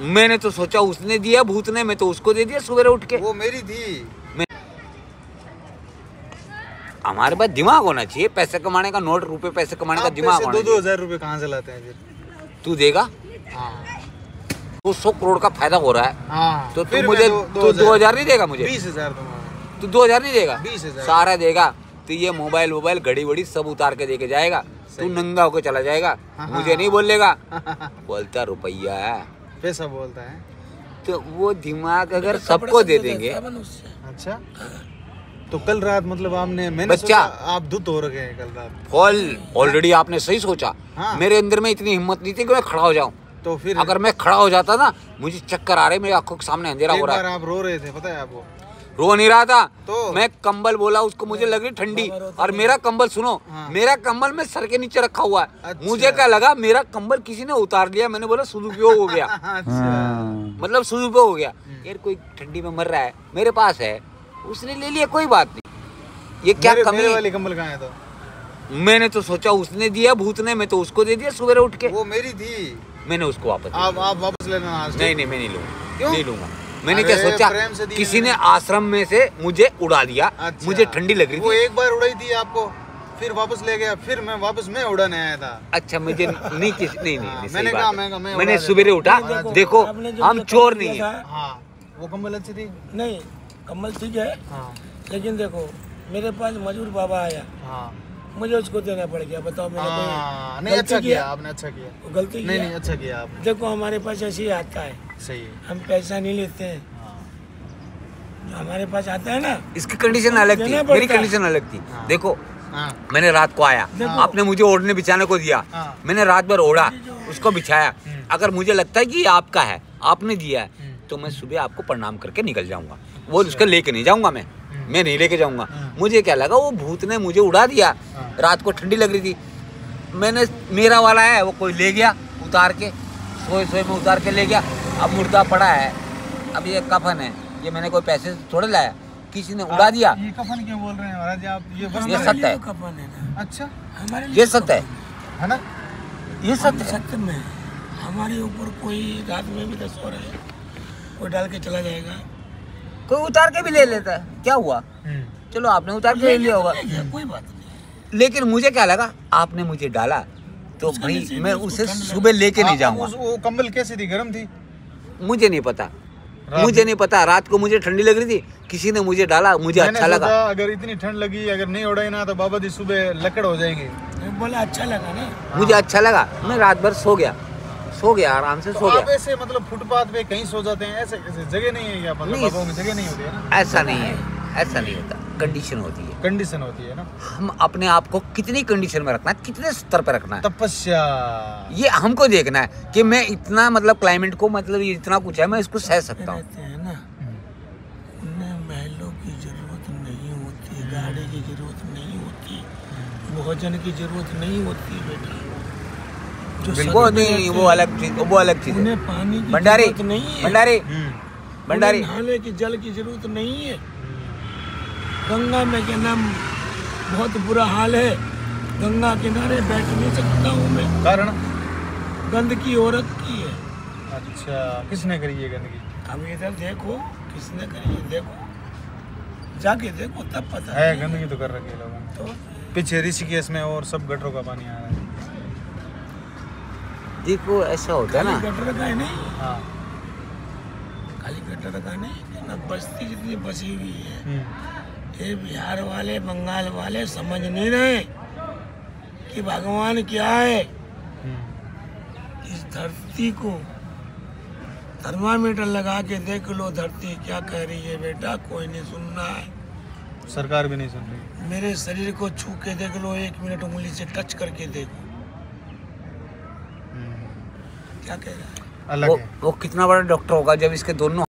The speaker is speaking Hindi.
मैंने तो सोचा उसने दिया भूत ने, मैं तो उसको दे दिया सुबह उठ के। वो मेरी थी। हमारे पास दिमाग होना चाहिए, पैसे कमाने का, नोट रुपए पैसे कमाने का दिमाग होना चाहिए। 2,000 रुपए कहाँ से लाते हैं फिर? तू देगा? हाँ। तो 100 करोड़ का फायदा हो रहा है। हाँ। तो तू मुझे 2,000 नहीं देगा? मुझे 20,000 दूंगा। तू 2,000 नहीं देगा? 20,000 सारा देगा। तो ये मोबाइल घड़ी वड़ी सब उतार के देके जाएगा, तू नंगा होकर चला जाएगा। मुझे नहीं बोलेगा, बोलता रुपया है, पैसा बोलता है। तो वो दिमाग अगर सबको दे देंगे। अच्छा, तो कल रात मतलब मैंने बच्चा आप धुत हो रखे हैं कल रात। फॉल ऑलरेडी आपने सही सोचा। हाँ। मेरे अंदर में इतनी हिम्मत नहीं थी कि मैं खड़ा हो जाऊं। तो फिर अगर मैं खड़ा हो जाता ना, मुझे चक्कर आ रहे, मेरी आंखों के सामने अंधेरा हो रहा है। आप रो रहे थे, पता है आपको? रो नहीं रहा था तो मैं कंबल बोला उसको, मुझे लग रही ठंडी, और मेरा कंबल सुनो। हाँ। मेरा कंबल में सर के नीचे रखा हुआ है। अच्छा। मुझे क्या लगा मेरा कंबल किसी ने उतार लिया, मैंने बोला सदुपयोग हो गया। अच्छा। मतलब सदुपयोग हो गया। यार कोई ठंडी में मर रहा है, मेरे पास है, उसने ले लिया, कोई बात नहीं। ये क्या कमी मेरे है? वाली कंबल कहाँ है? तो मैंने तो सोचा उसने दिया भूत ने, मैं तो उसको दे दिया सुबह उठ के। वो मेरी थी। मैंने उसको वापस आप वापस लेना आज। नहीं मैं नहीं लूंगा। क्यों? नहीं लूंगा। मैंने क्या सोचा, प्रेम से दी किसी ने आश्रम में से मुझे उड़ा दिया। अच्छा। मुझे ठंडी लग रही वो थी। एक बार उड़ाई थी आपको, फिर वापस ले गया, फिर मैं वापस उड़ाने आया था। अच्छा मुझे नहीं मैंने कहा मैंने सुबह उठा, देखो हम चोर नहीं है। हाँ, वो कंबल अच्छी थी। नहीं, कम्बल ठीक है। हाँ। लेकिन देखो मेरे पास मजूर बाबा आया, हाँ। मुझे उसको देना पड़ गया। बताओ मैंने कोई नहीं, अच्छा किया आपने, अच्छा किया। गलती नहीं किया? नहीं, अच्छा किया आपने। देखो हमारे पास ऐसे ही आता है, सही है। हम पैसा नहीं लेते हैं। जो हमारे पास आता है ना, इसकी कंडीशन अलग थी, देना पड़ता मेरी है। कंडीशन अलग थी। हाँ। देखो हाँ। मैंने रात को आया, देखो। आपने मुझे ओढ़ने बिछाने को दिया। हाँ। मैंने रात भर ओढ़ा, उसको बिछाया। अगर मुझे लगता है कि ये आपका है, आपने दिया है, तो मैं सुबह आपको प्रणाम करके निकल जाऊंगा। वो उसको लेके नहीं जाऊंगा, मैं नहीं लेके जाऊंगा। मुझे क्या लगा वो भूत ने मुझे उड़ा दिया। रात को ठंडी लग रही थी, मैंने मेरा वाला है वो कोई ले गया उतार के, सोए में उतार के ले गया। अब मुर्दा पड़ा है, अब ये कफन है, ये मैंने कोई पैसे से थोड़े लाया, किसी ने उड़ा दिया। ये कफन क्यों बोल रहे हैं महाराज आप? ये हमारे सत्य लिए है। तो कफन है ना। अच्छा, हमारे लिए ये तो सत्य है, कफन है ना? ये सत्य है। सत्य में हमारे ऊपर कोई रात में भी 10 हो रहा है, कोई डाल के चला जाएगा। कोई उतार के भी ले लेता है, क्या हुआ? चलो आपने उतार के ले लिया होगा, कोई बात नहीं। लेकिन मुझे क्या लगा आपने मुझे डाला, तो भाई मैं उसे सुबह लेके नहीं जाऊंगा। वो कंबल कैसी थी? गर्म थी? मुझे नहीं पता, मुझे नहीं पता। रात को मुझे ठंडी लग रही थी, किसी ने मुझे डाला, मुझे अच्छा लगा। अगर इतनी ठंड लगी, अगर नहीं उड़ाई ना, तो बाबा जी सुबह लकड़ हो जाएंगे। बोला अच्छा लगा ना, मुझे अच्छा लगा, मैं रात भर सो गया, आराम से सो आप गया। ऐसे मतलब फुटपाथ पे कहीं सो जाते हैं? ऐसे जगह नहीं है क्या? मतलब नहीं। बाबाओं में जगह नहीं होती है ना? ऐसा नहीं है, ऐसा नहीं होता, कंडीशन होती है। कंडीशन होती है ना? हम अपने आप को कितनी कंडीशन में रखना है, कितने स्तर पर रखना है, तपस्या। ये हमको देखना है कि मैं इतना मतलब क्लाइमेट को, मतलब ये इतना कुछ है, मैं इसको सह सकता हूँ। रहते हैं ना, उन्हें महलों की जरूरत नहीं होती, गाड़ी की जरूरत नहीं होती, भोजन की जरूरत नहीं होती बेटा। जो बिल्कुल सदमे नहीं, रहते वो हैं, अलग चीज, वो अलग चीज है। उन्हें पानी की भंडारी जरूरत नहीं है, भंडारी भंडारी, उन्हें नहाने की जल की जरूरत नहीं है। गंगा में क्या नाम बहुत बुरा हाल है, गंगा किनारे बैठ नहीं सकता हूँ मैं, कारण? गंदगी हो रखी है। अच्छा, किसने करी ये गंदगी? अब इधर देखो, किसने करी है देखो, जाके देखो तब पता है। है। गंदगी तो कर रखी है लोगों ने। तो पीछे ऋषिकेश में और सब गटरों का पानी आ रहा है। देखो ऐसा होता है ना, गटर का है नहीं, हाँ। खाली गटर का नहीं ना, बस्ती जितनी बसी हुई है। ये बिहार वाले, बंगाल वाले समझ नहीं रहे कि भगवान क्या है। इस धरती को थर्मामीटर लगा के देख लो, धरती क्या कह रही है बेटा, कोई नहीं सुन रहा है। सरकार भी नहीं सुन रही। मेरे शरीर को छू के देख लो, 1 मिनट उंगली से टच करके देखो, क्या कह रहा है। अलग है। वो कितना बड़ा डॉक्टर होगा जब इसके दोनों